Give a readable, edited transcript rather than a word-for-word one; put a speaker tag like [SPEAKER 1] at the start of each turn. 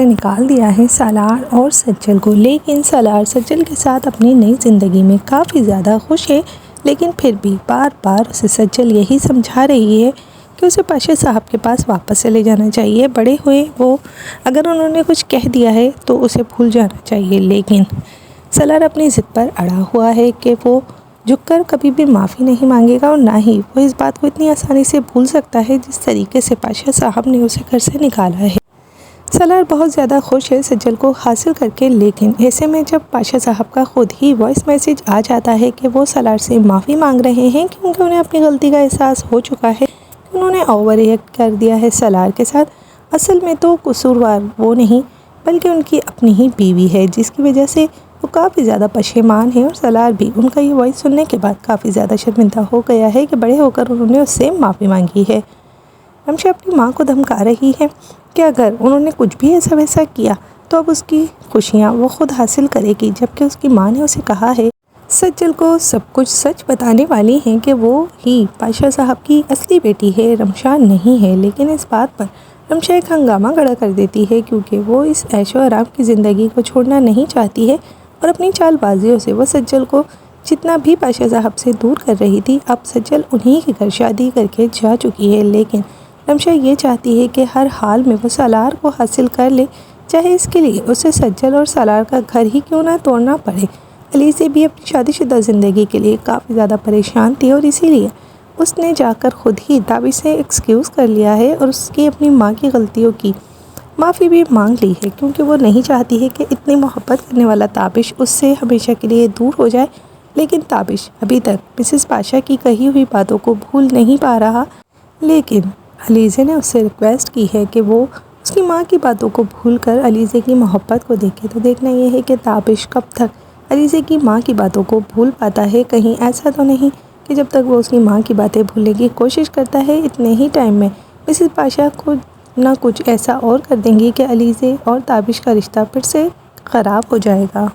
[SPEAKER 1] نکال دیا ہے سالار اور سجل کو، لیکن سالار سجل کے ساتھ اپنی نئی زندگی میں کافی زیادہ خوش ہے، لیکن پھر بھی بار بار اسے سجل یہی سمجھا رہی ہے کہ اسے پاشا صاحب کے پاس واپس چلے جانا چاہیے۔ بڑے ہوئے وہ، اگر انہوں نے کچھ کہہ دیا ہے تو اسے بھول جانا چاہیے، لیکن سالار اپنی ضد پر اڑا ہوا ہے کہ وہ جھک کر کبھی بھی معافی نہیں مانگے گا، اور نہ ہی وہ اس بات کو اتنی آسانی سے بھول سکتا ہے جس طریقے سے پاشا صاحب نے اسے گھر سے نکالا ہے۔ سالار بہت زیادہ خوش ہے سجل کو حاصل کر کے، لیکن ایسے میں جب پاشا صاحب کا خود ہی وائس میسیج آ جاتا ہے کہ وہ سالار سے معافی مانگ رہے ہیں کیونکہ انہیں اپنی غلطی کا احساس ہو چکا ہے، انہوں نے اوور ریئیکٹ کر دیا ہے سالار کے ساتھ۔ اصل میں تو قصوروار وہ نہیں بلکہ ان کی اپنی ہی بیوی ہے، جس کی وجہ سے وہ کافی زیادہ پشیمان ہے، اور سالار بھی ان کا یہ وائس سننے کے بعد کافی زیادہ شرمندہ ہو گیا ہے کہ بڑے ہو کر انہوں نے اس سے معافی مانگی ہے۔ رمشا اپنی ماں کو دھمکا رہی ہے کہ اگر انہوں نے کچھ بھی ایسا ویسا کیا تو اب اس کی خوشیاں وہ خود حاصل کرے گی، جبکہ اس کی ماں نے اسے کہا ہے سجل کو سب کچھ سچ بتانے والی ہیں کہ وہ ہی پاشا صاحب کی اصلی بیٹی ہے، رمشا نہیں ہے۔ لیکن اس بات پر رمشا ایک ہنگامہ کھڑا کر دیتی ہے کیونکہ وہ اس عیش و آرام کی زندگی کو چھوڑنا نہیں چاہتی ہے، اور اپنی چال بازیوں سے وہ سجل کو جتنا بھی پاشا صاحب سے دور کر رہی تھی، اب سجل انہی کے گھر شادی کر کے جا چکی ہے۔ لیکن رمشا یہ چاہتی ہے کہ ہر حال میں وہ سالار کو حاصل کر لے، چاہے اس کے لیے اسے سجل اور سالار کا گھر ہی کیوں نہ توڑنا پڑے۔ علیزی بھی اپنی شادی شدہ زندگی کے لیے کافی زیادہ پریشان تھی، اور اسی لیے اس نے جا کر خود ہی تابش سے ایکسکیوز کر لیا ہے اور اس کی اپنی ماں کی غلطیوں کی معافی بھی مانگ لی ہے، کیونکہ وہ نہیں چاہتی ہے کہ اتنی محبت کرنے والا تابش اس سے ہمیشہ کے لیے دور ہو جائے۔ لیکن تابش ابھی تک مسز پاشا کی کہی ہوئی باتوں کو بھول نہیں پا رہا، لیکن علیزی نے اس سے ریکویسٹ کی ہے کہ وہ اس کی ماں کی باتوں کو بھول کر علیزی کی محبت کو دیکھے۔ تو دیکھنا یہ ہے کہ تابش کب تک علیزی کی ماں کی باتوں کو بھول پاتا ہے، کہیں ایسا تو نہیں کہ جب تک وہ اس کی ماں کی باتیں بھولنے کی کوشش کرتا ہے اتنے ہی ٹائم میں مسز پاشا خود نہ کچھ ایسا اور کر دیں گی کہ علیزی اور تابش کا رشتہ پھر سے خراب ہو جائے گا۔